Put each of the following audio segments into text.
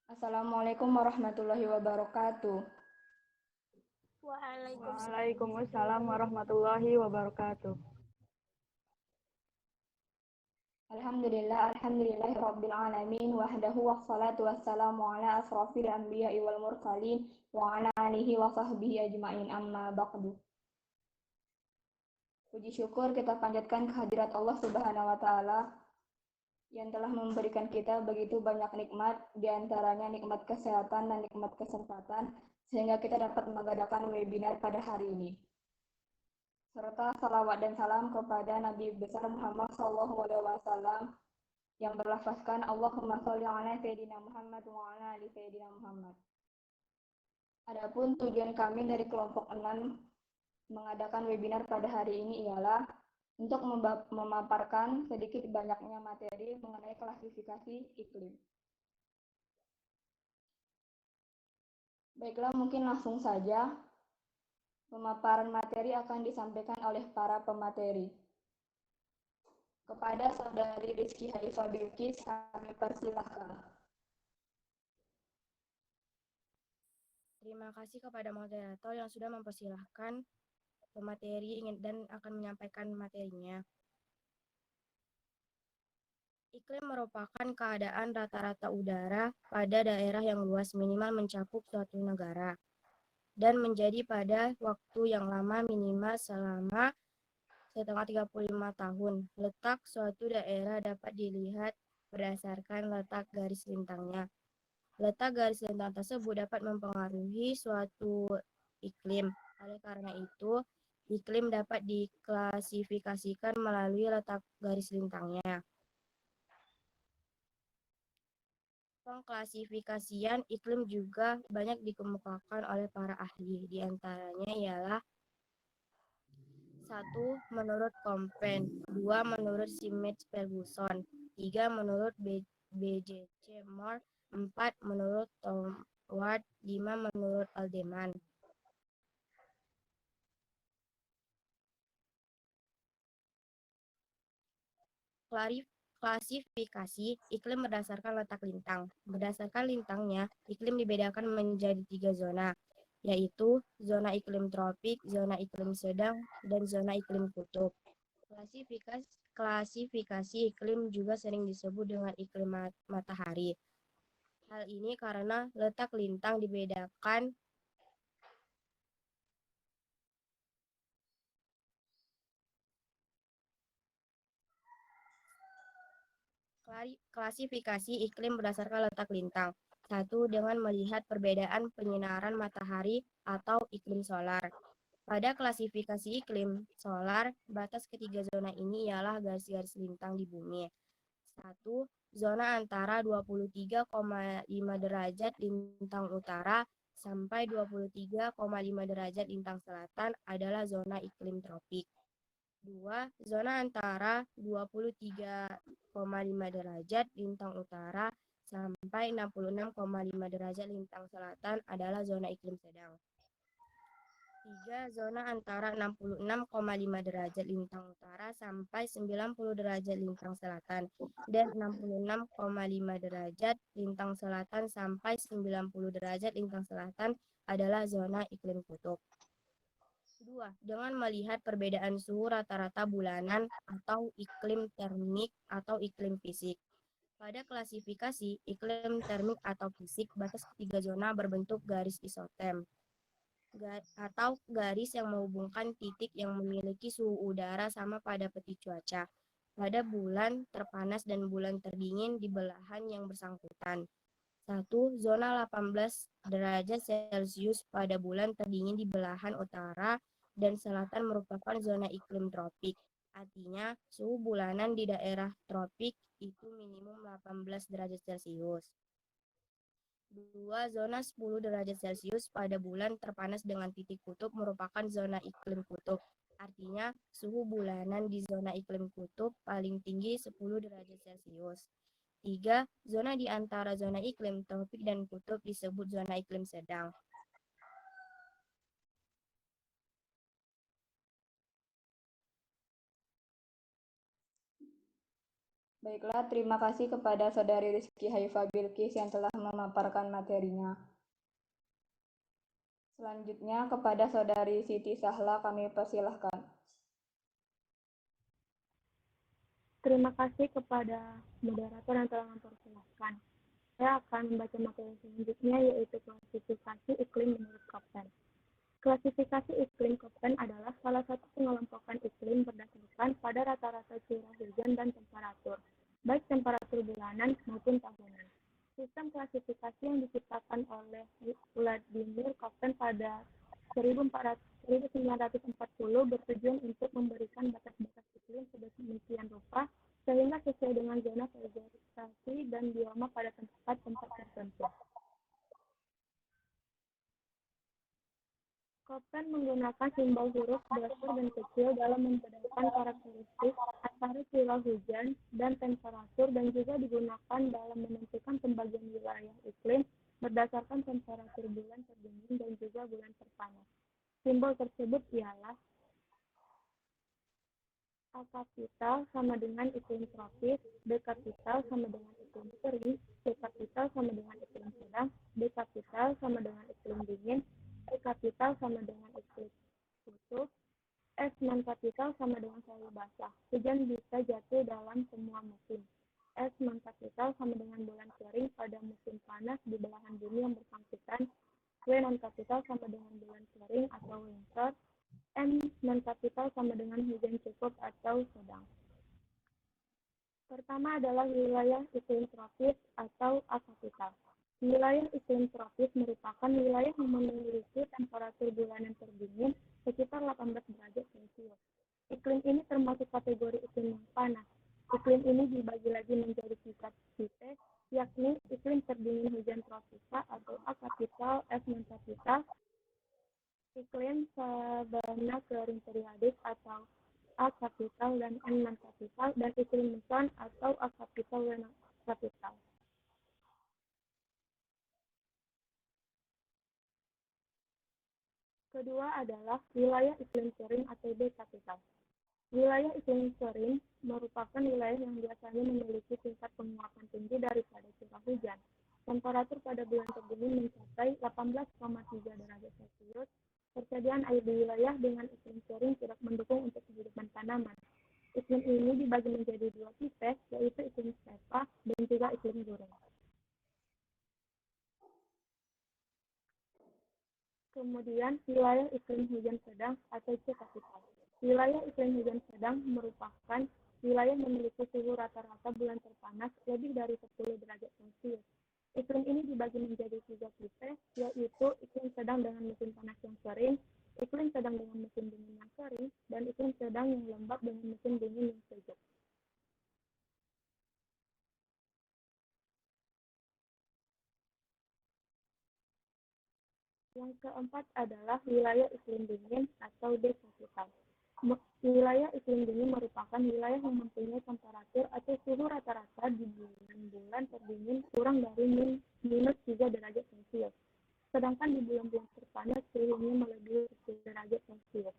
Assalamualaikum warahmatullahi wabarakatuh. Waalaikumsalam warahmatullahi wabarakatuh. Alhamdulillah, rabbil alamin, wahdahu wassalatu wassalamu ala asrafil anbiya'i wal mursalin, wa ala alihi wa sahbihi ajma'in amma ba'du. Puji syukur kita panjatkan kehadirat Allah Subhanahu wa Ta'ala yang telah memberikan kita begitu banyak nikmat, diantaranya nikmat kesehatan dan nikmat kesempatan, sehingga kita dapat mengadakan webinar pada hari ini. Serta salawat dan salam kepada Nabi besar Muhammad SAW yang berlafazkan Allahumma sholli ala Sayyidina Muhammad wa ala ali Sayyidina Muhammad. Adapun tujuan kami dari kelompok 6 mengadakan webinar pada hari ini ialah untuk memaparkan sedikit banyaknya materi mengenai klasifikasi iklim. Baiklah, mungkin langsung saja pemaparan materi akan disampaikan oleh para pemateri. Kepada Saudari Rizky Haifah Bilqis, kami persilahkan. Terima kasih kepada moderator yang sudah mempersilahkan pemateri dan akan menyampaikan materinya. Iklim merupakan keadaan rata-rata udara pada daerah yang luas minimal mencakup suatu negara dan menjadi pada waktu yang lama minimal selama setengah 35 tahun. Letak suatu daerah dapat dilihat berdasarkan letak garis lintangnya. Letak garis lintang tersebut dapat mempengaruhi suatu iklim. Oleh karena itu, iklim dapat diklasifikasikan melalui letak garis lintangnya. Pengklasifikasian iklim juga banyak dikemukakan oleh para ahli. Di antaranya ialah 1. Menurut Kompen, 2. Menurut Schmidt Ferguson, 3. Menurut BJC Moore, 4. Menurut Tom Ward, 5. Menurut Aldeman. Klasifikasi iklim berdasarkan letak lintang. Berdasarkan lintangnya, iklim dibedakan menjadi 3 zona, yaitu zona iklim tropik, zona iklim sedang, dan zona iklim kutub. Klasifikasi iklim juga sering disebut dengan iklim matahari. Hal ini karena letak lintang dibedakan klasifikasi iklim berdasarkan letak lintang. 1. Dengan melihat perbedaan penyinaran matahari atau iklim solar. Pada klasifikasi iklim solar, batas ketiga zona ini ialah garis-garis lintang di bumi. 1. Zona antara 23,5 derajat lintang utara sampai 23,5 derajat lintang selatan adalah zona iklim tropik. 2. Zona antara 23,5 derajat lintang utara sampai 66,5 derajat lintang selatan adalah zona iklim sedang. 3. Zona antara 66,5 derajat lintang utara sampai 90 derajat lintang selatan dan 66,5 derajat lintang selatan sampai 90 derajat lintang selatan adalah zona iklim kutub. 2. Dengan melihat perbedaan suhu rata-rata bulanan atau iklim termik atau iklim fisik. Pada klasifikasi iklim termik atau fisik, batas ketiga zona berbentuk garis isotem atau garis yang menghubungkan titik yang memiliki suhu udara sama pada peti cuaca pada bulan terpanas dan bulan terdingin di belahan yang bersangkutan. 1. Zona 18 derajat Celcius pada bulan terdingin di belahan utara dan selatan merupakan zona iklim tropik. Artinya, suhu bulanan di daerah tropik itu minimum 18 derajat Celcius. 2. Zona 10 derajat Celcius pada bulan terpanas dengan titik kutub merupakan zona iklim kutub. Artinya, suhu bulanan di zona iklim kutub paling tinggi 10 derajat Celcius. 3. Zona di antara zona iklim tropik dan kutub disebut zona iklim sedang. Baiklah, terima kasih kepada Saudari Rizky Haifa Bilkis yang telah memaparkan materinya. Selanjutnya kepada Saudari Siti Sahla kami persilahkan. Terima kasih kepada moderator yang telah mempersilahkan. Saya akan membaca materi selanjutnya, yaitu klasifikasi iklim menurut Köppen. Klasifikasi iklim Köppen adalah salah satu pengelompokan iklim berdasarkan pada rata-rata curah hujan dan temperatur, baik temperatur bulanan maupun tahunan. Sistem klasifikasi yang diciptakan oleh Vladimir Köppen pada 1940 bertujuan untuk memberikan batas-batas iklim sedemikian rupa sehingga sesuai dengan zona vegetasi dan bioma pada tempat-tempat tertentu. Köppen menggunakan simbol huruf besar dan kecil dalam membedakan karakteristik antara curah hujan dan temperatur, dan juga digunakan dalam menentukan pembagian wilayah iklim berdasarkan temperatur bulan terdingin dan juga bulan terpanas. Simbol tersebut ialah A kapital sama dengan iklim tropis, B kapital sama dengan iklim kering, C kapital sama dengan iklim sedang, D kapital sama dengan iklim dingin, E kapital sama dengan iklim kutub, F non kapital sama dengan selalu basah. Hujan bisa jatuh dalam semua musim. S non kapital sama dengan bulan kering pada musim panas di belahan bumi yang bersangkutan. W non kapital sama dengan bulan kering atau winter. M non kapital sama dengan hujan cukup atau sedang. Pertama adalah wilayah iklim tropis atau akapital. Wilayah iklim tropis merupakan wilayah yang memiliki temperatur bulanan terdingin sekitar 18 derajat Celcius. Iklim ini termasuk kategori iklim yang panas. Iklim ini dibagi lagi menjadi 3 tipe, yakni iklim terdingin hujan tropika atau akapital, S non kapital, iklim sabana kering periodik atau A kapital dan M non kapital, dan iklim muson atau A kapital W non kapital. Kedua adalah wilayah iklim kering atau B kapital. Wilayah iklim kering merupakan wilayah yang biasanya memiliki tingkat penguapan tinggi daripada curah hujan. Temperatur pada bulan terdingin mencapai 18,3 derajat Celcius. Persediaan air di wilayah dengan iklim kering tidak mendukung untuk kehidupan tanaman. Iklim ini dibagi menjadi 2 tipe, yaitu iklim stepa dan juga iklim gurun. Kemudian wilayah iklim hujan sedang atau C kapital. Wilayah iklim hujan sedang merupakan wilayah yang memiliki suhu rata-rata bulan terpanas lebih dari 10 derajat Celcius. Iklim ini dibagi menjadi 3 tipe, yaitu iklim sedang dengan musim panas yang kering, iklim sedang dengan musim dingin yang kering, dan iklim sedang yang lembab dengan musim dingin yang sejuk. Yang keempat adalah wilayah iklim dingin atau D kapital. Wilayah iklim dingin merupakan wilayah yang mempunyai temperatur atau suhu rata-rata di bulan-bulan terdingin kurang dari minus 3 derajat Celcius. Sedangkan di bulan-bulan terpanas suhunya melebihi 10 derajat Celcius.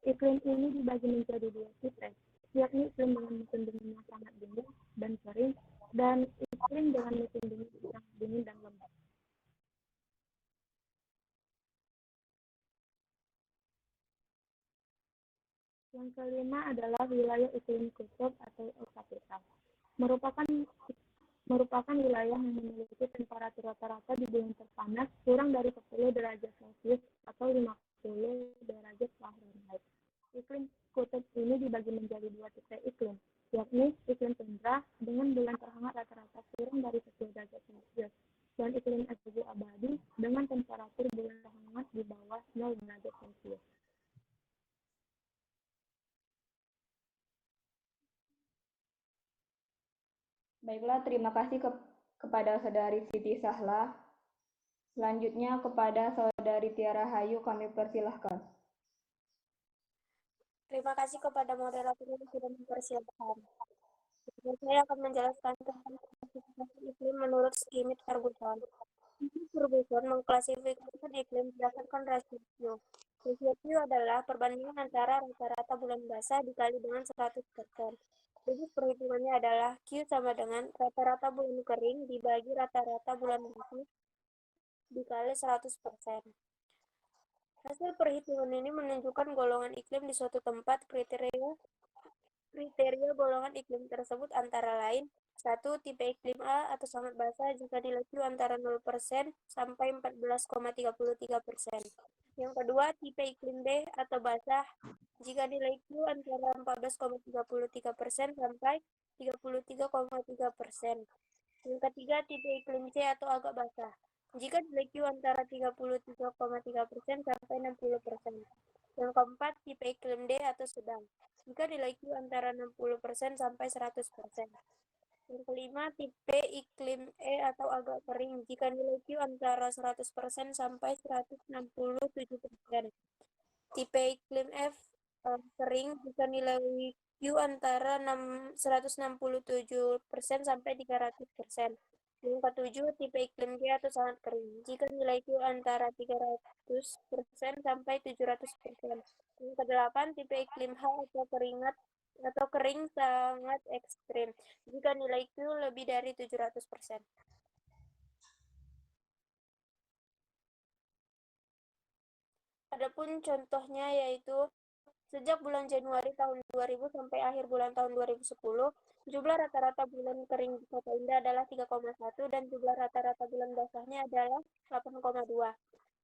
Iklim ini dibagi menjadi 2 tipe, yakni iklim dengan musim dingin yang sangat dingin dan kering, dan iklim dengan musim dingin yang sangat dingin dan lembab. Yang kelima adalah wilayah iklim kutub atau kapital. Merupakan wilayah yang memiliki temperatur rata-rata di bulan terpanas kurang dari 10 derajat Celcius atau 50 derajat Fahrenheit. Iklim kutub ini dibagi menjadi 2 tipe iklim, yakni iklim tundra dengan bulan terhangat rata-rata kurang dari 10 derajat Celcius, dan iklim abu abadi dengan temperatur bulan terhangat di bawah 0 derajat Celcius. Baiklah, terima kasih kepada Saudari Siti Sahla. Selanjutnya kepada Saudari Tiara Hayu kami persilahkan. Terima kasih kepada moderator yang sudah mempersiapkan. Saya akan menjelaskan tentang klasifikasi iklim menurut Schmidt Ferguson. Schmidt Ferguson mengklasifikasikan iklim berdasarkan rasio. Rasio adalah perbandingan antara rata-rata bulan basah dikali dengan 100%. Rumus perhitungannya adalah Q sama dengan rata-rata bulan kering dibagi rata-rata bulan basah dikali 100%. Hasil perhitungan ini menunjukkan golongan iklim di suatu tempat. Kriteria golongan iklim tersebut antara lain: 1. Tipe iklim A atau sangat basah jika nilai Q antara 0% sampai 14,33%. Yang kedua, tipe iklim B atau basah jika nilai Q antara 14,33% sampai 33,3%. Yang ketiga, tipe iklim C atau agak basah jika nilai Q antara 33,3% sampai 60%. Yang keempat, tipe iklim D atau sedang jika nilai Q antara 60% sampai 100%. Yang kelima, tipe iklim E atau agak kering jika nilai Q antara 100% sampai 167%. Tipe iklim F kering jika nilai Q antara 167% sampai 300%. Yang ketujuh, tipe iklim G atau sangat kering jika nilai Q antara 300% sampai 700%. Yang kedelapan, tipe iklim H atau kering sangat ekstrim jika nilai Q lebih dari 700%. Adapun contohnya yaitu sejak bulan Januari tahun 2000 sampai akhir bulan tahun 2010, jumlah rata-rata bulan kering di Kota Indah adalah 3,1 dan jumlah rata-rata bulan basahnya adalah 8,2.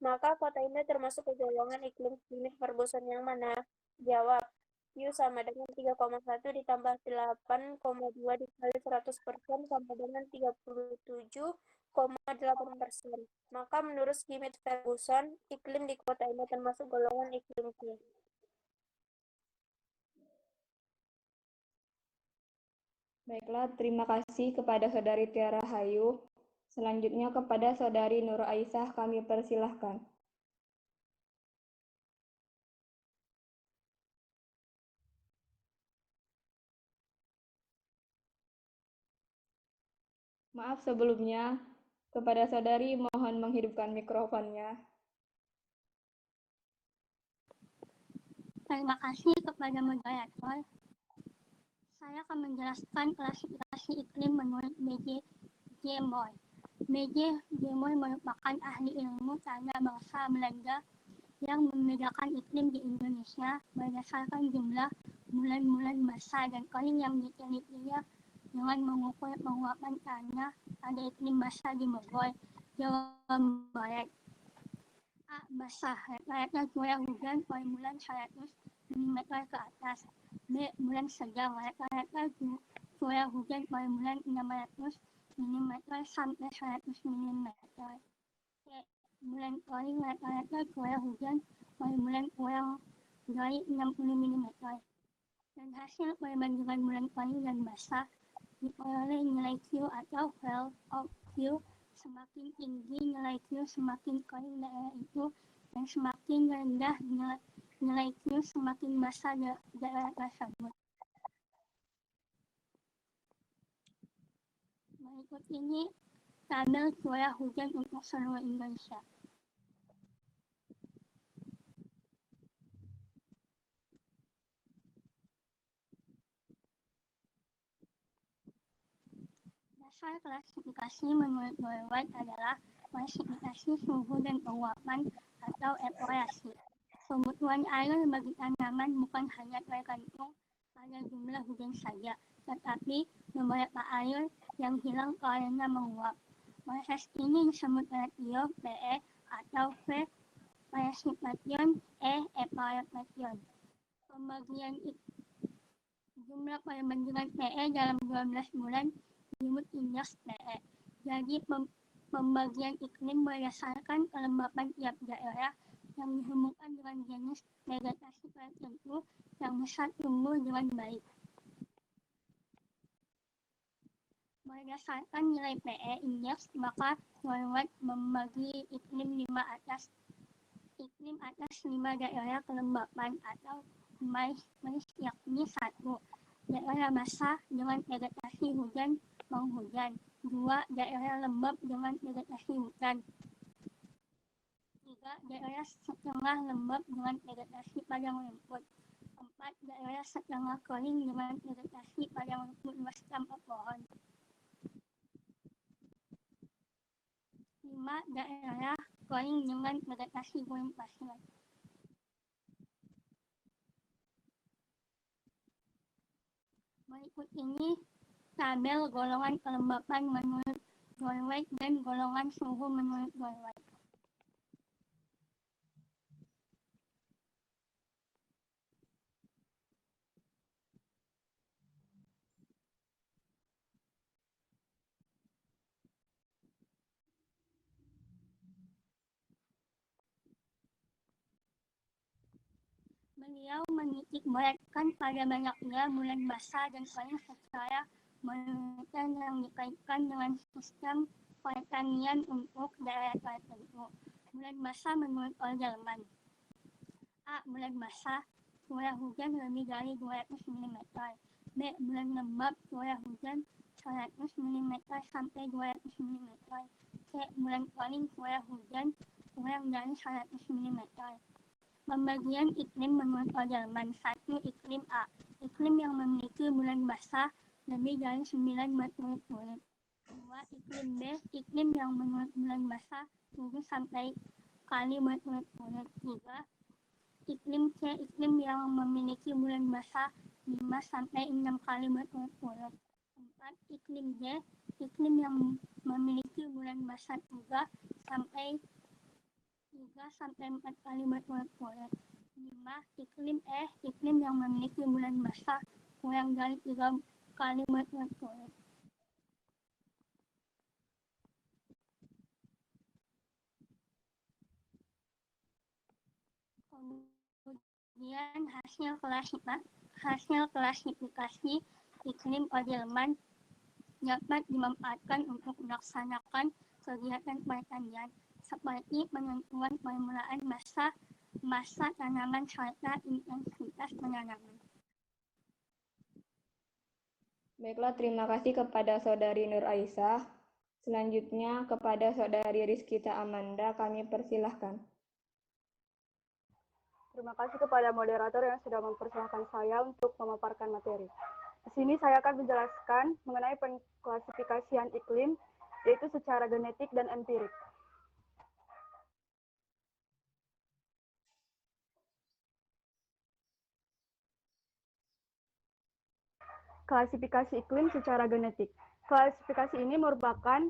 Maka Kota Indah termasuk ke golongan iklim klinik Ferguson yang mana? Jawab. Q sama dengan 3,1 ditambah 8,2 dikali 100% sama dengan 37,8%. Maka menurut Schmidt Ferguson, iklim di Kota Indah termasuk golongan iklim Q. Baiklah, terima kasih kepada Saudari Tiara Hayu. Selanjutnya kepada Saudari Nur Aisyah kami persilahkan. Maaf sebelumnya, kepada Saudari mohon menghidupkan mikrofonnya. Terima kasih kepada moderator. Saya akan menjelaskan klasifikasi iklim menurut B.J. Gemoy. B.J. Gemoy merupakan ahli ilmu tanda bangsa Belanda yang membedakan iklim di Indonesia berdasarkan jumlah bulan-bulan basah dan kering yang ditelitinya dengan mengukur penguapan tanah pada iklim basah di Bogor, Jawa Barat. A. Basah, rata-rata curah hujan per bulan 100 mm ke atas. B. Bulan sedang, rata-rata curah hujan per bulan 600 mm sampai 100 mm. C. Bulan kering, rata-rata curah hujan per bulan kurang dari 60 mm. Dan hasil perbandingan bulan kering dan basah diperoleh nilai Q atau value of Q. Semakin tinggi nilai Q, semakin kering daerah itu, dan semakin rendah nilai Q, semakin basah daerah tersebut. Berikut ini tabel curah hujan untuk seluruh Indonesia. Dasar klasifikasi menurut Worldwide adalah klasifikasi suhu dan penguapan atau evaporasi. Kebutuhan air bagi tanaman bukan hanya tergantung pada jumlah hujan saja, tetapi beberapa air yang hilang karena menguap. Proses ini disebut ratio PE atau P precipitation, E evaporation. Jumlah perbandingan PE dalam 12 bulan disebut indeks PE. Jadi pembagian iklim berdasarkan kelembapan tiap daerah yang dihubungkan dengan jenis vegetasi tertentu yang bisa tumbuh dengan baik. Berdasarkan nilai PE indeks, maka Worldwide membagi iklim atas 5 daerah kelembapan atau MAIS, yakni 1. Daerah basah dengan vegetasi hujan penghujan. 2. Daerah lembab dengan vegetasi hutan. 3. Daerah setengah lembab dengan vegetasi padang rumput. 4. Daerah setengah kering dengan vegetasi pada luas tanpa pohon. 5. Daerah kering dengan vegetasi gurun pasir. Berikut ini tabel golongan kelembapan menurut Goldwait dan golongan suhu menurut Goldwait. Beliau menitik beratkan pada banyaknya bulan basah dan kering secara monumental yang dikaitkan dengan sistem pertanian untuk daerah tertentu. Bulan basah menurut Oldelman. A. Bulan basah, curah hujan lebih dari 200 mm. B. Bulan lembab, curah hujan 100 mm sampai 200 mm. C. Bulan kering, curah hujan kurang dari 100 mm. Pembagian iklim menurut Oldelman. 1. Iklim A. Iklim yang memiliki bulan basah lebih dari 9 berturut-turut. 2. Iklim B. Iklim yang menurut bulan basah 7 sampai kali berturut-turut. 3. Iklim C. Iklim yang memiliki bulan basah 5 sampai 6 kali berturut-turut. 4. Iklim D. Iklim yang memiliki bulan basah 3 sampai 4 kali berturut-turut. 5. Iklim E. Iklim yang memiliki bulan basah kurang dari 3 kali berturut-turut. Kemudian hasil klasifikasi iklim Oldelman dapat dimanfaatkan untuk melaksanakan kegiatan pertanian seperti penentuan permulaan masa tanaman serta intensitas penanaman. Baiklah, terima kasih kepada Saudari Nur Aisyah. Selanjutnya kepada Saudari Rizkita Amanda kami persilahkan. Terima kasih kepada moderator yang sudah mempersilahkan saya untuk memaparkan materi. Di sini saya akan menjelaskan mengenai pengklasifikasian iklim, yaitu secara genetik dan empirik. Klasifikasi iklim secara genetik. Klasifikasi ini merupakan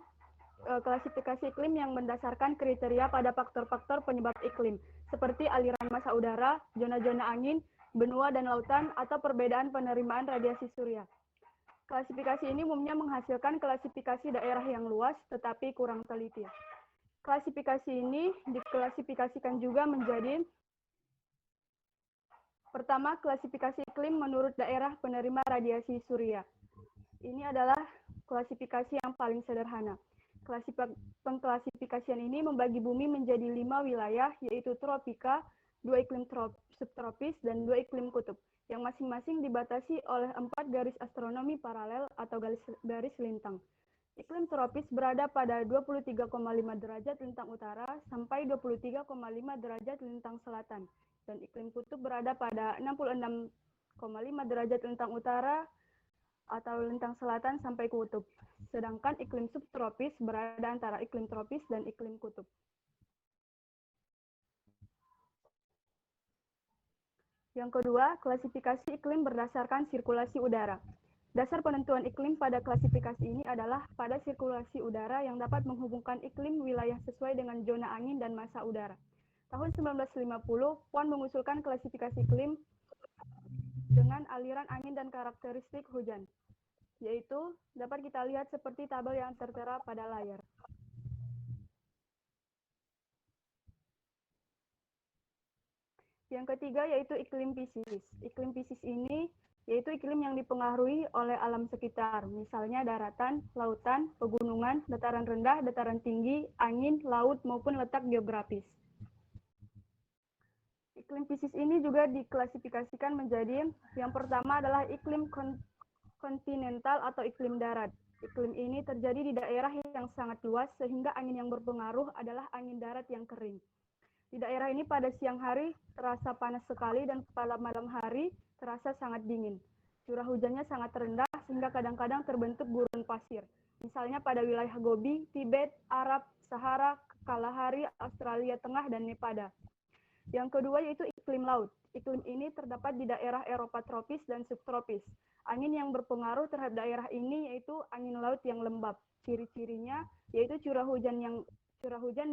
klasifikasi iklim yang mendasarkan kriteria pada faktor-faktor penyebab iklim, seperti aliran massa udara, zona-zona angin, benua dan lautan, atau perbedaan penerimaan radiasi surya. Klasifikasi ini umumnya menghasilkan klasifikasi daerah yang luas, tetapi kurang teliti. Klasifikasi ini diklasifikasikan juga menjadi: pertama, klasifikasi iklim menurut daerah penerima radiasi surya. Ini adalah klasifikasi yang paling sederhana. Pengklasifikasian ini membagi bumi menjadi 5 wilayah, yaitu tropika, 2 iklim subtropis, dan 2 iklim kutub, yang masing-masing dibatasi oleh 4 garis astronomi paralel atau garis lintang. Iklim tropis berada pada 23,5 derajat lintang utara sampai 23,5 derajat lintang selatan, dan iklim kutub berada pada 66,5 derajat lintang utara atau lintang selatan sampai kutub. Sedangkan iklim subtropis berada antara iklim tropis dan iklim kutub. Yang kedua, klasifikasi iklim berdasarkan sirkulasi udara. Dasar penentuan iklim pada klasifikasi ini adalah pada sirkulasi udara yang dapat menghubungkan iklim wilayah sesuai dengan zona angin dan massa udara. Tahun 1950, PON mengusulkan klasifikasi iklim dengan aliran angin dan karakteristik hujan, yaitu dapat kita lihat seperti tabel yang tertera pada layar. Yang ketiga yaitu iklim Pisces. Iklim Pisces ini yaitu iklim yang dipengaruhi oleh alam sekitar, misalnya daratan, lautan, pegunungan, dataran rendah, dataran tinggi, angin, laut, maupun letak geografis. Iklim Pisces ini juga diklasifikasikan menjadi: yang pertama adalah iklim kontinental atau iklim darat. Iklim ini terjadi di daerah yang sangat luas sehingga angin yang berpengaruh adalah angin darat yang kering. Di daerah ini pada siang hari terasa panas sekali dan pada malam hari terasa sangat dingin. Curah hujannya sangat rendah sehingga kadang-kadang terbentuk gurun pasir. Misalnya pada wilayah Gobi, Tibet, Arab, Sahara, Kalahari, Australia Tengah, dan Nevada. Yang kedua yaitu iklim laut. Iklim ini terdapat di daerah Eropa tropis dan subtropis. Angin yang berpengaruh terhadap daerah ini yaitu angin laut yang lembab. Ciri-cirinya yaitu curah hujan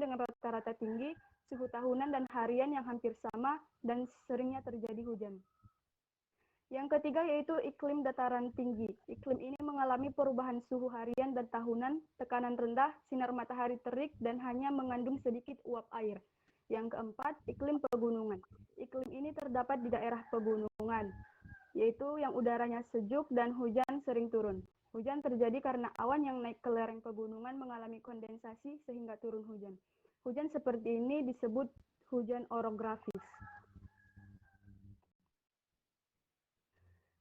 dengan rata-rata tinggi, suhu tahunan dan harian yang hampir sama, dan seringnya terjadi hujan. Yang ketiga yaitu iklim dataran tinggi. Iklim ini mengalami perubahan suhu harian dan tahunan, tekanan rendah, sinar matahari terik, dan hanya mengandung sedikit uap air. Yang keempat, iklim pegunungan. Iklim ini terdapat di daerah pegunungan, yaitu yang udaranya sejuk dan hujan sering turun. Hujan terjadi karena awan yang naik ke lereng pegunungan mengalami kondensasi sehingga turun hujan. Hujan seperti ini disebut hujan orografis.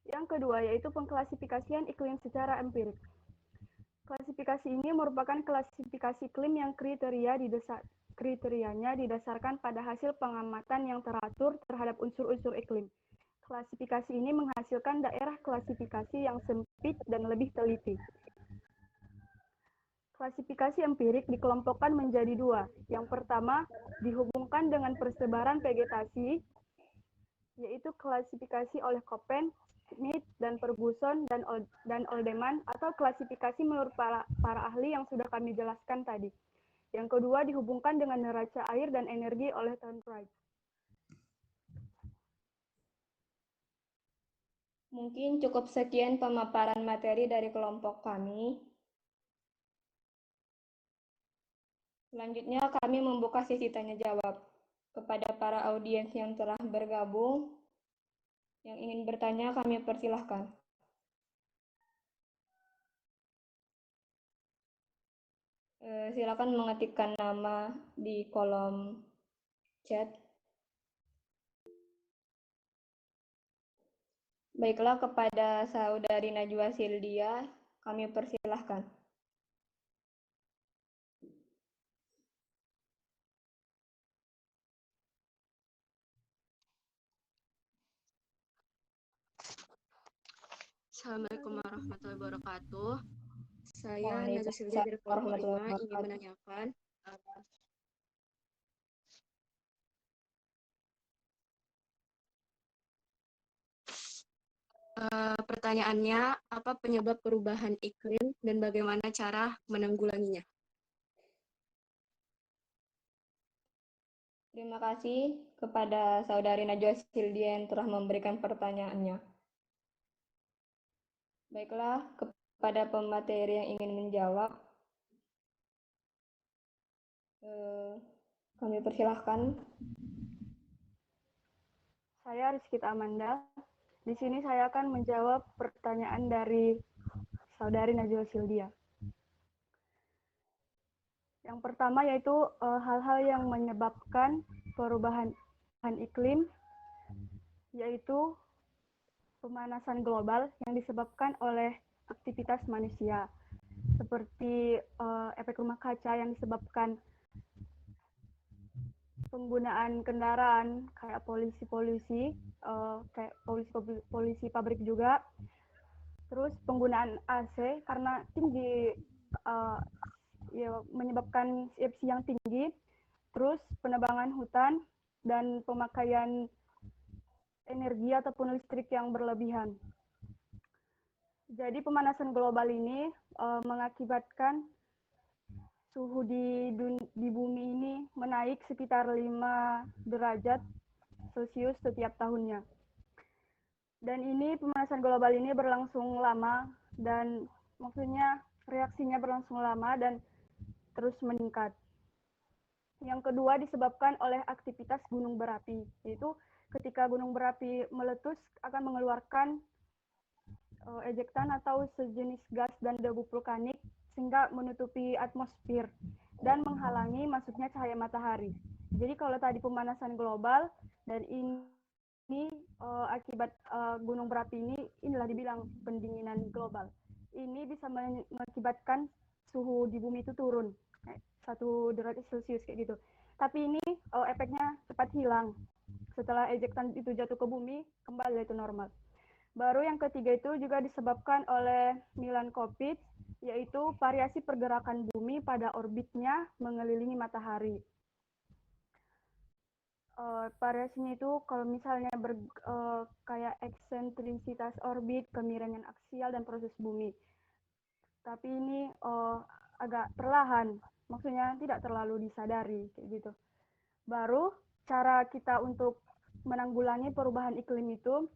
Yang kedua yaitu pengklasifikasian iklim secara empirik. Klasifikasi ini merupakan klasifikasi iklim yang kriterianya didasarkan pada hasil pengamatan yang teratur terhadap unsur-unsur iklim. Klasifikasi ini menghasilkan daerah klasifikasi yang sempit dan lebih teliti. Klasifikasi empirik dikelompokkan menjadi dua. Yang pertama, dihubungkan dengan persebaran vegetasi, yaitu klasifikasi oleh Köppen, Smith, dan Ferguson, dan Oldeman, atau klasifikasi menurut para ahli yang sudah kami jelaskan tadi. Yang kedua, dihubungkan dengan neraca air dan energi oleh Thorndike. Mungkin cukup sekian pemaparan materi dari kelompok kami. Selanjutnya kami membuka sesi tanya jawab kepada para audiens yang telah bergabung. Yang ingin bertanya kami persilahkan. Silakan mengetikkan nama di kolom chat. Baiklah, kepada saudari Najwa Sildia kami persilahkan. Assalamualaikum warahmatullahi wabarakatuh. Saya Najwa Waalaikumsalam Sildia dari kelompok 5 warahmatullahi ingin wabarakatuh. menanyakan pertanyaannya, apa penyebab perubahan iklim dan bagaimana cara menanggulanginya? Terima kasih kepada saudari Najwa Sildia yang telah memberikan pertanyaannya. Baiklah, kepada pemateri yang ingin menjawab, kami persilahkan. Saya Rizky Amanda. Di sini saya akan menjawab pertanyaan dari saudari Najwa Sildia. Yang pertama yaitu hal-hal yang menyebabkan perubahan iklim, yaitu pemanasan global yang disebabkan oleh aktivitas manusia, seperti efek rumah kaca yang disebabkan penggunaan kendaraan, kayak polusi pabrik juga. Terus penggunaan AC karena tinggi, menyebabkan CFC yang tinggi. Terus penebangan hutan dan pemakaian energi ataupun listrik yang berlebihan. Jadi pemanasan global ini mengakibatkan suhu di bumi ini menaik sekitar 5 derajat Celcius setiap tahunnya. Dan ini pemanasan global ini berlangsung lama, dan maksudnya reaksinya berlangsung lama dan terus meningkat. Yang kedua disebabkan oleh aktivitas gunung berapi, yaitu ketika gunung berapi meletus akan mengeluarkan ejektan atau sejenis gas dan debu vulkanik sehingga menutupi atmosfer dan menghalangi masuknya cahaya matahari. Jadi kalau tadi pemanasan global, dan ini akibat gunung berapi inilah dibilang pendinginan global. Ini bisa mengakibatkan suhu di bumi itu turun. derajat Celcius kayak gitu. Tapi ini efeknya cepat hilang. Setelah ejekan itu jatuh ke bumi, kembali itu normal. Baru yang ketiga itu juga disebabkan oleh Milankovitch, yaitu variasi pergerakan bumi pada orbitnya mengelilingi matahari. Variasinya itu kalau misalnya kayak eksentrisitas orbit, kemiringan aksial, dan proses bumi. Tapi ini agak perlahan, maksudnya tidak terlalu disadari kayak gitu. Baru cara kita untuk menanggulangi perubahan iklim itu,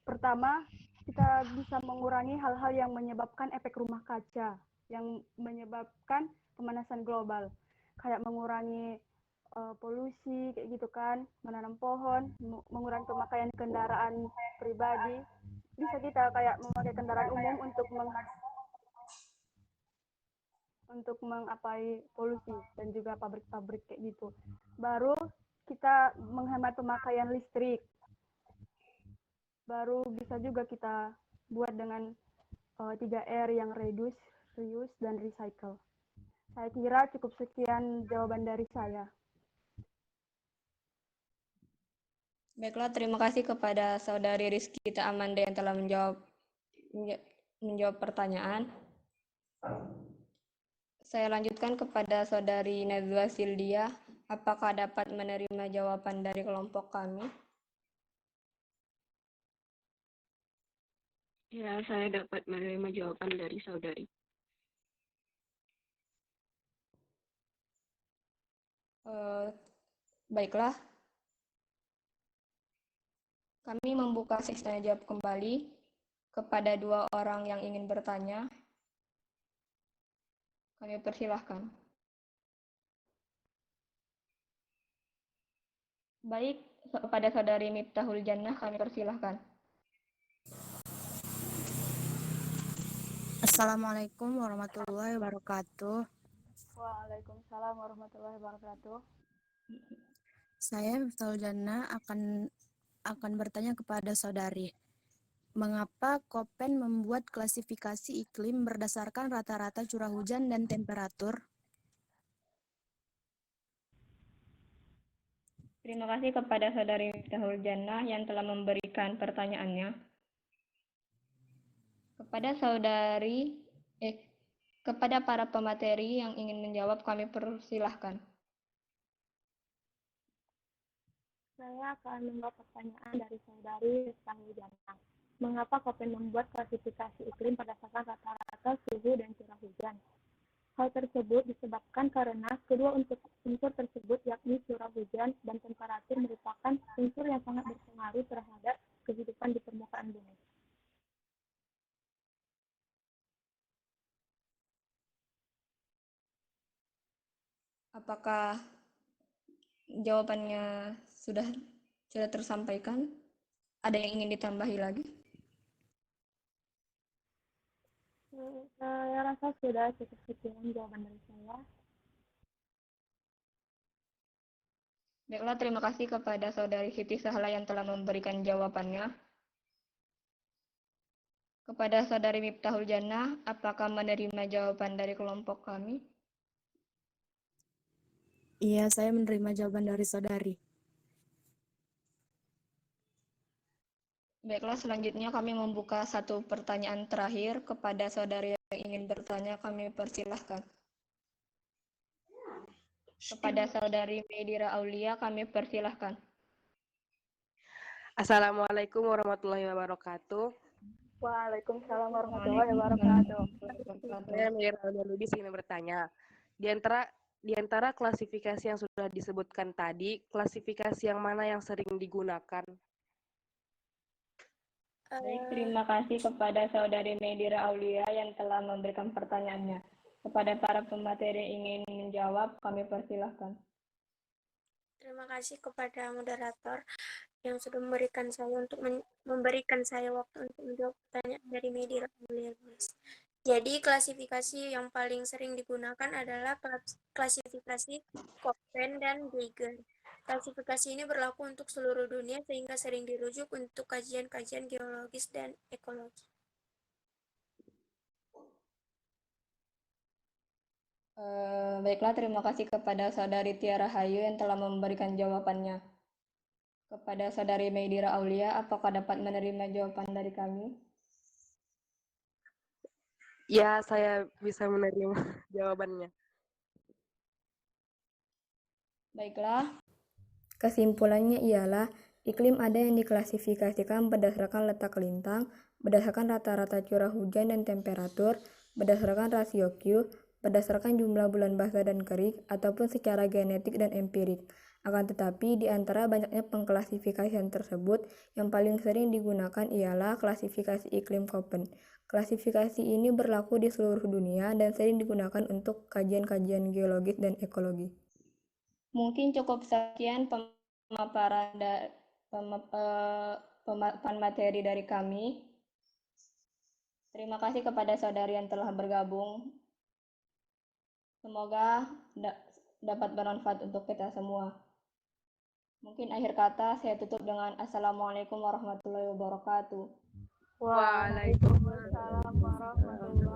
pertama kita bisa mengurangi hal-hal yang menyebabkan efek rumah kaca, yang menyebabkan pemanasan global, kayak mengurangi polusi kayak gitu kan, menanam pohon, mengurangi pemakaian kendaraan pribadi. Bisa kita kayak memakai kendaraan umum untuk mengapai polusi dan juga pabrik-pabrik kayak gitu. Baru kita menghemat pemakaian listrik. Baru bisa juga kita buat dengan 3R yang reduce, reuse, dan recycle. Saya kira cukup sekian jawaban dari saya. Baiklah, terima kasih kepada Saudari Rizkita Amanda yang telah menjawab pertanyaan. Saya lanjutkan kepada Saudari Najwa Sildia. Apakah dapat menerima jawaban dari kelompok kami? Ya, saya dapat menerima jawaban dari saudari. Baiklah. Kami membuka sesi tanya jawab kembali kepada 2 orang yang ingin bertanya. Kami persilahkan. Baik, kepada Saudari Miftahul Jannah kami persilahkan. Assalamualaikum warahmatullahi wabarakatuh. Waalaikumsalam warahmatullahi wabarakatuh. Saya Miftahul Jannah akan bertanya kepada saudari. Mengapa Koppen membuat klasifikasi iklim berdasarkan rata-rata curah hujan dan temperatur? Terima kasih kepada Saudari Miftahul Jannah yang telah memberikan pertanyaannya. Kepada para pemateri yang ingin menjawab, kami persilahkan. Saya akan menjawab pertanyaan dari saudari Rizkahul Jannah. Mengapa Koppen membuat klasifikasi iklim berdasarkan rata-rata suhu dan curah hujan? Hal tersebut disebabkan karena kedua unsur tersebut, yakni curah hujan dan temperatur, merupakan unsur yang sangat berpengaruh terhadap kehidupan di permukaan bumi. Apakah jawabannya sudah tersampaikan? Ada yang ingin ditambahi lagi? Saya rasa sudah cukup sekian jawaban dari saya. Baiklah, terima kasih kepada Saudari Siti Sahla yang telah memberikan jawabannya. Kepada Saudari Miftahul Jannah, apakah menerima jawaban dari kelompok kami? Iya, saya menerima jawaban dari saudari. Baiklah, selanjutnya kami membuka satu pertanyaan terakhir kepada saudari yang ingin bertanya, kami persilahkan. Kepada Saudari Medira Aulia, kami persilahkan. Assalamualaikum warahmatullahi wabarakatuh. Waalaikumsalam warahmatullahi wabarakatuh. Saya Medira Aulia Lubis ingin bertanya. Di antara klasifikasi yang sudah disebutkan tadi, klasifikasi yang mana yang sering digunakan? Baik, terima kasih kepada Saudari Medira Aulia yang telah memberikan pertanyaannya. Kepada para pemateri yang ingin menjawab, kami persilahkan. Terima kasih kepada moderator yang sudah memberikan saya waktu untuk menjawab pertanyaan dari Medira Aulia. Jadi klasifikasi yang paling sering digunakan adalah klasifikasi Koppen dan Geiger. Klasifikasi ini berlaku untuk seluruh dunia sehingga sering dirujuk untuk kajian-kajian geologis dan ekologi. Baiklah, terima kasih kepada Saudari Tiara Hayu yang telah memberikan jawabannya. Kepada Saudari Meidira Aulia, apakah dapat menerima jawaban dari kami? Ya, saya bisa menerima jawabannya. Baiklah, kesimpulannya ialah iklim ada yang diklasifikasikan berdasarkan letak lintang, berdasarkan rata-rata curah hujan dan temperatur, berdasarkan rasio Q, berdasarkan jumlah bulan basah dan kering, ataupun secara genetik dan empirik. Akan tetapi, di antara banyaknya pengklasifikasian tersebut, yang paling sering digunakan ialah klasifikasi iklim Köppen. Klasifikasi ini berlaku di seluruh dunia dan sering digunakan untuk kajian-kajian geologis dan ekologi. Mungkin cukup sekian pemaparan pemaparan materi dari kami. Terima kasih kepada saudari yang telah bergabung. Semoga dapat bermanfaat untuk kita semua. Mungkin akhir kata saya tutup dengan Assalamualaikum warahmatullahi wabarakatuh. Waalaikumsalam warahmatullahi